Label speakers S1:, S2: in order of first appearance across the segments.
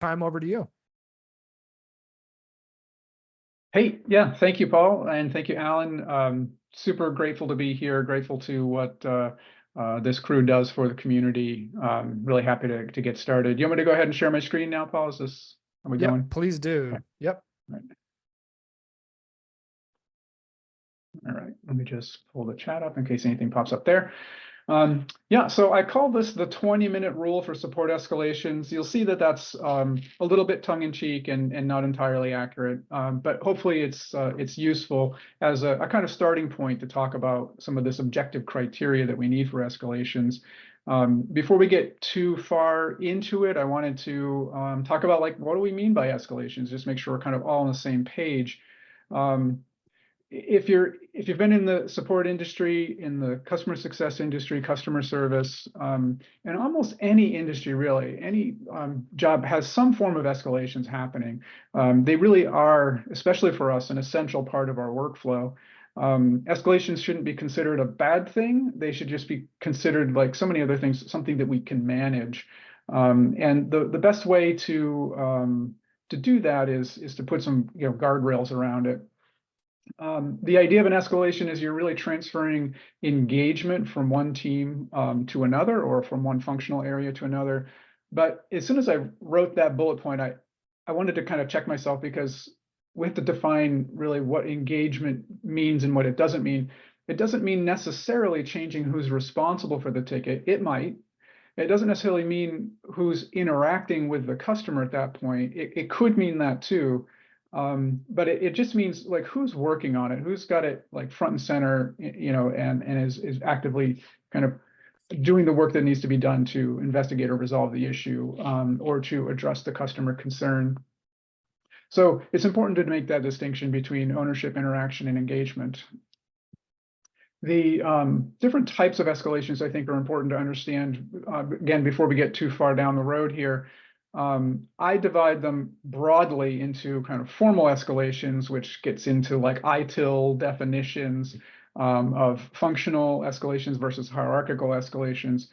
S1: time over to you.
S2: Hey, yeah, thank you, Paul, and thank you, Alan. Super grateful to be here, grateful to what this crew does for the community. Really happy to get started. You want me to go ahead and share my screen now, Paul? Are we going?
S1: Please do.
S2: Okay.
S1: Yep.
S2: All right, let me just pull the chat up in case anything pops up there. Yeah, so I call this the 20-minute rule for support escalations. You'll see that that's a little bit tongue-in-cheek and not entirely accurate, but hopefully it's useful as a kind of starting point to talk about some of this objective criteria that we need for escalations. Before we get too far into it, I wanted to talk about what do we mean by escalations, just make sure we're kind of all on the same page. If you've been in the support industry, in the customer success industry, customer service, and almost any industry really, any job has some form of escalations happening. They really are, especially for us, an essential part of our workflow. Escalations shouldn't be considered a bad thing. They should just be considered, like so many other things, something that we can manage. And the best way to do that is to put some guardrails around it. The idea of an escalation is you're really transferring engagement from one team to another, or from one functional area to another. But as soon as I wrote that bullet point, I wanted to kind of check myself, because we have to define really what engagement means and what it doesn't mean. It doesn't mean necessarily changing who's responsible for the ticket. It might. It doesn't necessarily mean who's interacting with the customer at that point. It could mean that too. But it just means who's working on it, who's got it front and center, and is actively kind of doing the work that needs to be done to investigate or resolve the issue, or to address the customer concern. So it's important to make that distinction between ownership, interaction, and engagement. The different types of escalations, I think, are important to understand, again, before we get too far down the road here. I divide them broadly into kind of formal escalations, which gets into ITIL definitions of functional escalations versus hierarchical escalations.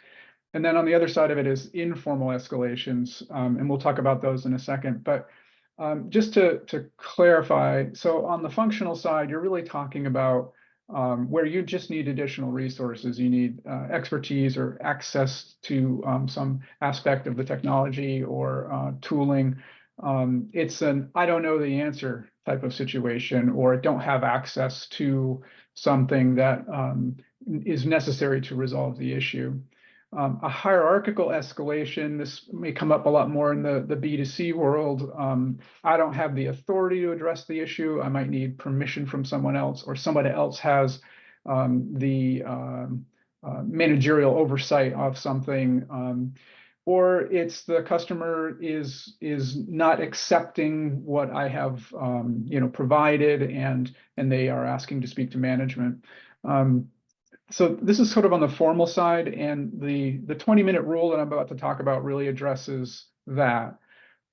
S2: And then on the other side of it is informal escalations, and we'll talk about those in a second. But just to clarify, so on the functional side, you're really talking about where you just need additional resources. You need expertise or access to some aspect of the technology or tooling. It's an I don't know the answer type of situation, or don't have access to something that is necessary to resolve the issue. A hierarchical escalation, this may come up a lot more in the B2C world. I don't have the authority to address the issue. I might need permission from someone else, or somebody else has the managerial oversight of something. Or it's the customer is not accepting what I have provided, and they are asking to speak to management. So this is sort of on the formal side, and the 20-minute rule that I'm about to talk about really addresses that.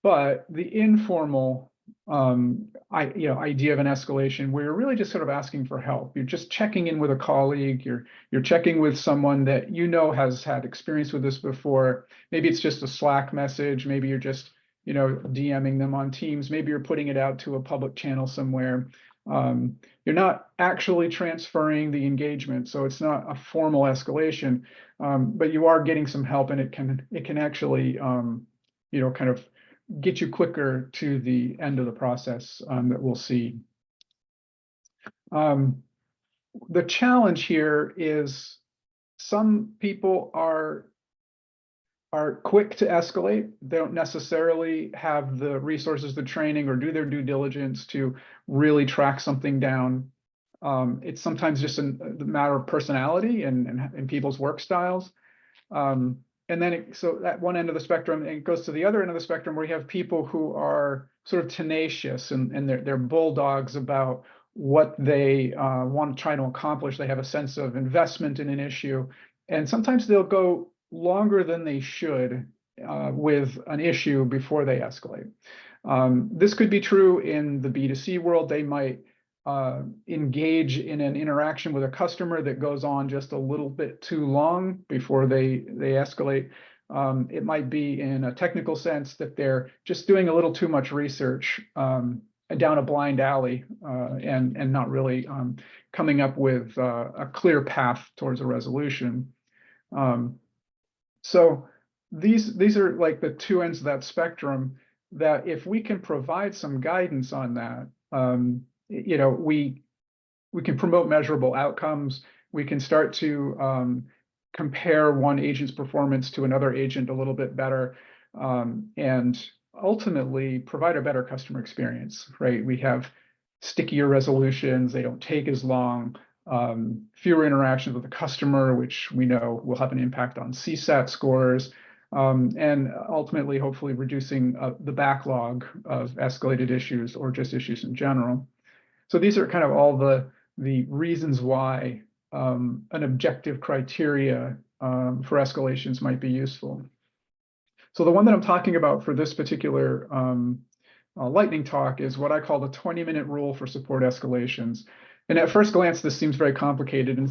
S2: But the informal idea of an escalation, where you're really just sort of asking for help. You're just checking in with a colleague. You're checking with someone that has had experience with this before. Maybe it's just a Slack message. Maybe you're just DMing them on Teams. Maybe you're putting it out to a public channel somewhere. You're not actually transferring the engagement, so it's not a formal escalation, but you are getting some help, and it can actually kind of get you quicker to the end of the process that we'll see. The challenge here is some people are quick to escalate. They don't necessarily have the resources, the training, or do their due diligence to really track something down. It's sometimes just a matter of personality and people's work styles. And then so at one end of the spectrum, it goes to the other end of the spectrum, where you have people who are sort of tenacious, and they're bulldogs about what they want to try to accomplish. They have a sense of investment in an issue, and sometimes they'll go longer than they should with an issue before they escalate. This could be true in the B2C world. They might engage in an interaction with a customer that goes on just a little bit too long before they escalate. It might be in a technical sense that they're just doing a little too much research down a blind alley and not really coming up with a clear path towards a resolution. So these are like the two ends of that spectrum that if we can provide some guidance on that, we can promote measurable outcomes. We can start to compare one agent's performance to another agent a little bit better, and ultimately provide a better customer experience, right? We have stickier resolutions, they don't take as long, fewer interactions with the customer, which we know will have an impact on CSAT scores, and ultimately, hopefully reducing the backlog of escalated issues or just issues in general. So these are kind of all the reasons why an objective criteria for escalations might be useful. So the one that I'm talking about for this particular lightning talk is what I call the 20-minute rule for support escalations. And at first glance, this seems very complicated, and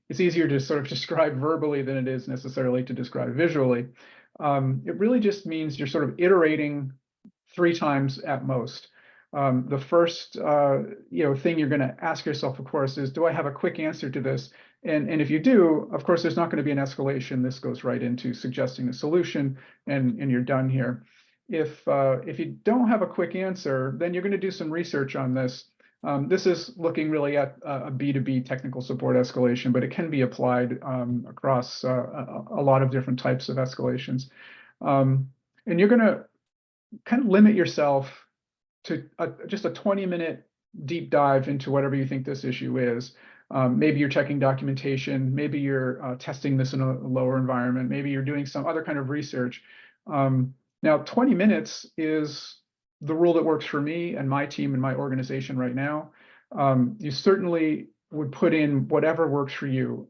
S2: it's easier to sort of describe verbally than it is necessarily to describe visually. It really just means you're sort of iterating 3 times at most. The first thing you're going to ask yourself, of course, is, do I have a quick answer to this? And if you do, of course, there's not going to be an escalation. This goes right into suggesting a solution, and you're done here. If you don't have a quick answer, then you're going to do some research on this. This is looking really at a B2B technical support escalation, but it can be applied across a lot of different types of escalations. And you're going to kind of limit yourself to just a 20-minute deep dive into whatever you think this issue is. Maybe you're checking documentation, maybe you're testing this in a lower environment, maybe you're doing some other kind of research. Now, 20 minutes is the rule that works for me and my team and my organization right now. You certainly would put in whatever works for you.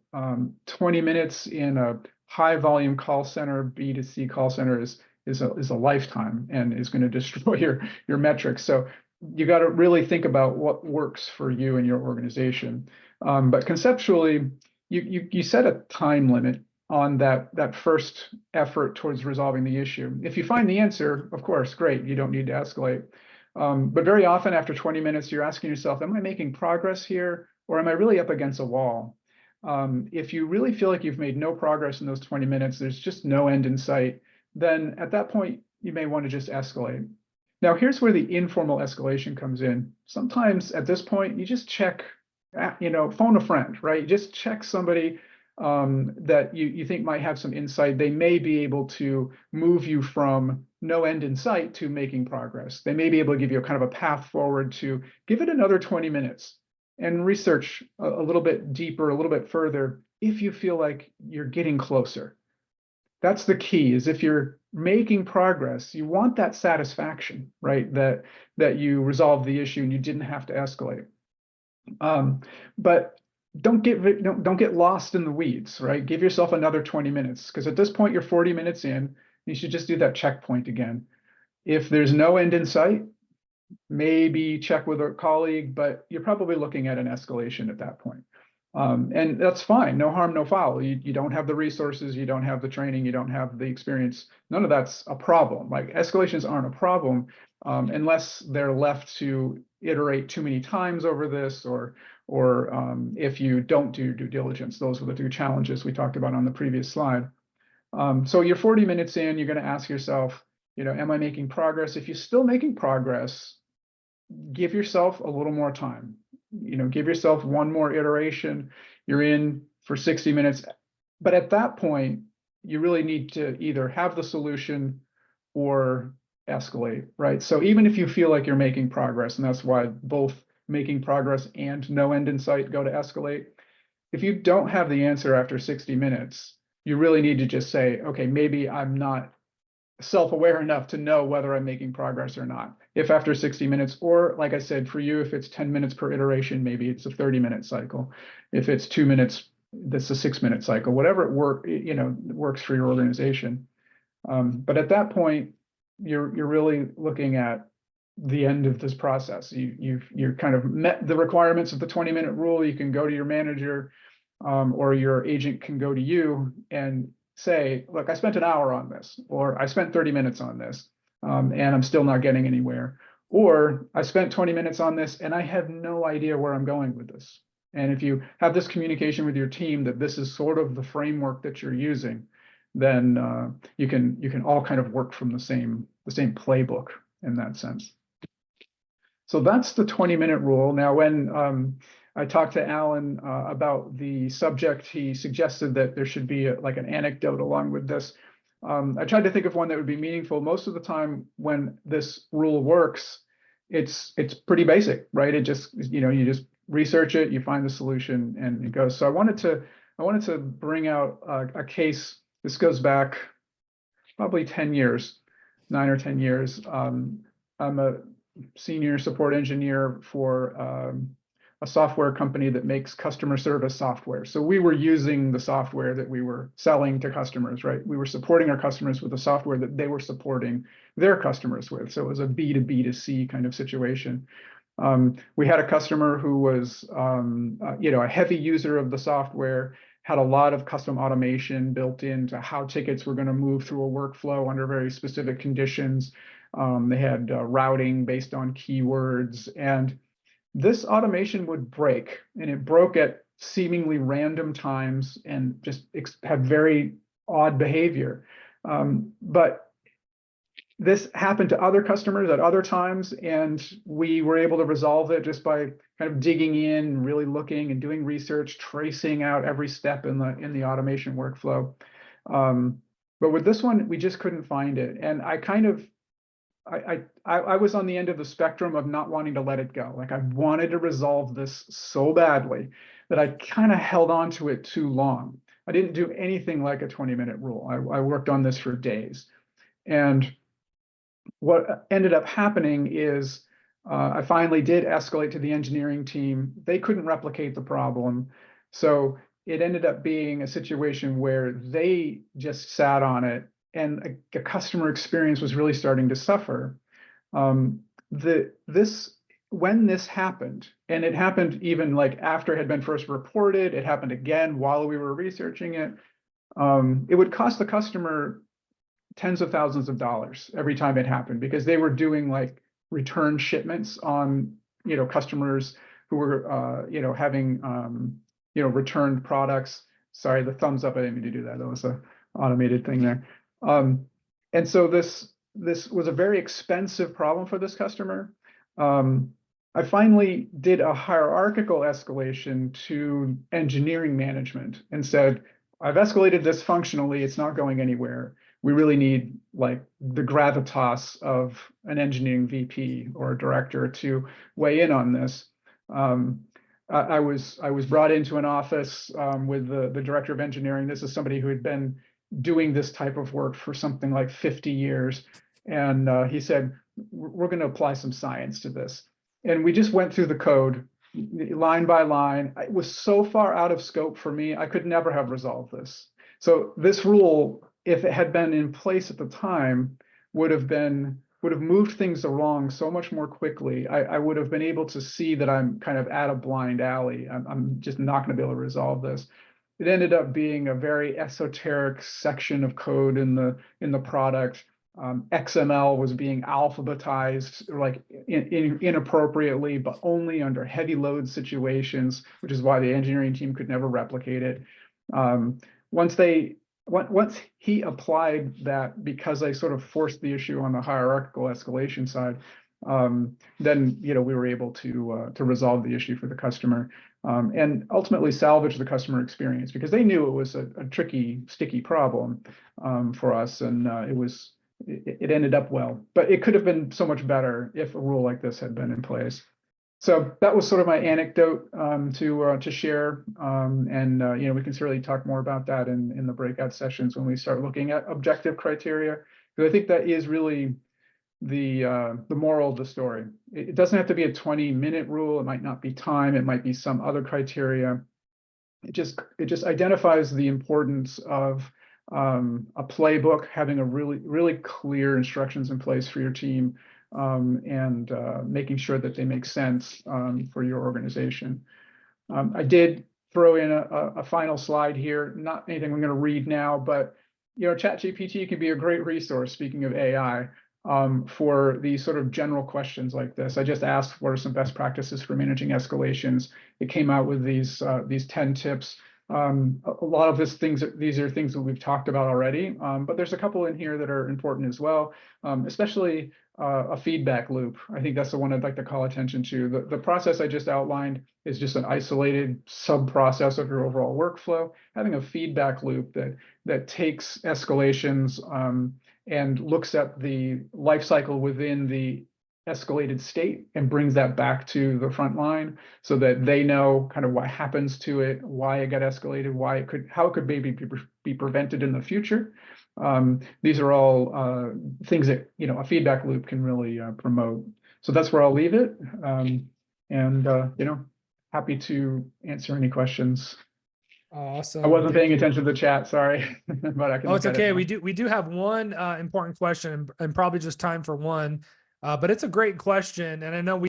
S2: 20 minutes in a high volume call center, B2C call center is a lifetime and is going to destroy your metrics. So you got to really think about what works for you and your organization. But conceptually, you set a time limit on that first effort towards resolving the issue. If you find the answer, of course, great, you don't need to escalate. But very often after 20 minutes, you're asking yourself, am I making progress here, or am I really up against a wall? If you really feel like you've made no progress in those 20 minutes, there's just no end in sight, then at that point, you may want to just escalate. Now, here's where the informal escalation comes in. Sometimes at this point, you just check, phone a friend, right? You just check somebody that you think might have some insight. They may be able to move you from no end in sight to making progress. They may be able to give you a kind of a path forward to give it another 20 minutes and research a little bit deeper, a little bit further, if you feel like you're getting closer. That's the key, is if you're making progress, you want that satisfaction, right? That you resolved the issue and you didn't have to escalate. But don't get lost in the weeds, right? Give yourself another 20 minutes, because at this point you're 40 minutes in. You should just do that checkpoint again. If there's no end in sight, maybe check with a colleague, but you're probably looking at an escalation at that point. And that's fine, no harm, no foul. You don't have the resources, you don't have the training, you don't have the experience. None of that's a problem. Like, escalations aren't a problem unless they're left to iterate too many times over this, or if you don't do due diligence. Those were the 2 challenges we talked about on the previous slide. So you're 40 minutes in, you're going to ask yourself, am I making progress? If you're still making progress, give yourself a little more time. Give yourself one more iteration. You're in for 60 minutes. But at that point, you really need to either have the solution or escalate, right? So even if you feel like you're making progress, and that's why both making progress and no end in sight go to escalate, if you don't have the answer after 60 minutes, you really need to just say, okay, maybe I'm not self-aware enough to know whether I'm making progress or not. If after 60 minutes, or like I said, for you, if it's 10 minutes per iteration, maybe it's a 30-minute cycle. If it's 2 minutes, that's a 6-minute cycle, whatever it works for your organization. But at that point, you're really looking at the end of this process. You're kind of met the requirements of the 20-minute rule. You can go to your manager, or your agent can go to you, and say, look, I spent an hour on this, or I spent 30 minutes on this, and I'm still not getting anywhere. Or I spent 20 minutes on this and I have no idea where I'm going with this. And if you have this communication with your team that this is sort of the framework that you're using, then you can all kind of work from the same playbook in that sense. So that's the 20-minute rule. Now, when I talked to Alan about the subject, he suggested that there should be like an anecdote along with this. I tried to think of one that would be meaningful. Most of the time when this rule works, it's pretty basic, right? It just, you just research it, you find the solution, and it goes. So I wanted to bring out a case. This goes back probably 10 years, 9 or 10 years. I'm a senior support engineer for a software company that makes customer service software. So we were using the software that we were selling to customers, right? We were supporting our customers with the software that they were supporting their customers with. So it was a B2B2C kind of situation. We had a customer who was, a heavy user of the software, had a lot of custom automation built into how tickets were going to move through a workflow under very specific conditions. They had routing based on keywords, and this automation would break, and it broke at seemingly random times and just had very odd behavior. But this happened to other customers at other times, and we were able to resolve it just by kind of digging in, really looking and doing research, tracing out every step in the automation workflow. But with this one, we just couldn't find it, and I was on the end of the spectrum of not wanting to let it go. Like, I wanted to resolve this so badly that I kind of held on to it too long. I didn't do anything like a 20-minute rule. I worked on this for days. And what ended up happening is I finally did escalate to the engineering team. They couldn't replicate the problem. So it ended up being a situation where they just sat on it, and the customer experience was really starting to suffer. When this happened, and it happened even like after it had been first reported, it happened again while we were researching it, it would cost the customer tens of thousands of dollars every time it happened, because they were doing like return shipments on, customers who were, having, returned products. Sorry, the thumbs up, I didn't mean to do that. That was an automated thing there. And so this was a very expensive problem for this customer. I finally did a hierarchical escalation to engineering management and said, I've escalated this functionally, it's not going anywhere. We really need like the gravitas of an engineering VP or a director to weigh in on this. I was brought into an office with the director of engineering. This is somebody who had been doing this type of work for something like 50 years. And he said, we're going to apply some science to this. And we just went through the code line by line. It was so far out of scope for me, I could never have resolved this. So this rule, if it had been in place at the time, would have moved things along so much more quickly. I would have been able to see that I'm kind of at a blind alley. I'm just not going to be able to resolve this. It ended up being a very esoteric section of code in the product. XML was being alphabetized like inappropriately, but only under heavy load situations, which is why the engineering team could never replicate it. Once he applied that, because I sort of forced the issue on the hierarchical escalation side, then we were able to resolve the issue for the customer, and ultimately salvage the customer experience, because they knew it was a tricky, sticky problem for us, and it ended up well. But it could have been so much better if a rule like this had been in place. So that was sort of my anecdote to share, and we can certainly talk more about that in the breakout sessions when we start looking at objective criteria, because I think that is really the moral of the story. It doesn't have to be a 20-minute rule. It might not be time. It might be some other criteria. It just identifies the importance of a playbook, having a really clear instructions in place for your team, and making sure that they make sense for your organization. I did throw in a final slide here, not anything I'm going to read now, but ChatGPT can be a great resource, speaking of AI, for these sort of general questions like this. I just asked what are some best practices for managing escalations. It came out with these 10 tips. A lot of these are things that we've talked about already, but there's a couple in here that are important as well, especially a feedback loop. I think that's the one I'd like to call attention to. The process I just outlined is just an isolated sub-process of your overall workflow. Having a feedback loop that takes escalations and looks at the life cycle within the escalated state and brings that back to the front line so that they know kind of what happens to it, why it got escalated, how it could maybe be prevented in the future. These are all things that a feedback loop can really promote. So that's where I'll leave it. Happy to answer any questions.
S1: Awesome.
S2: I wasn't paying attention to the chat, sorry. But I can
S1: Oh, it's
S2: look at it
S1: okay.
S2: now.
S1: We do have one important question, and probably just time for one. But it's a great question, and I know we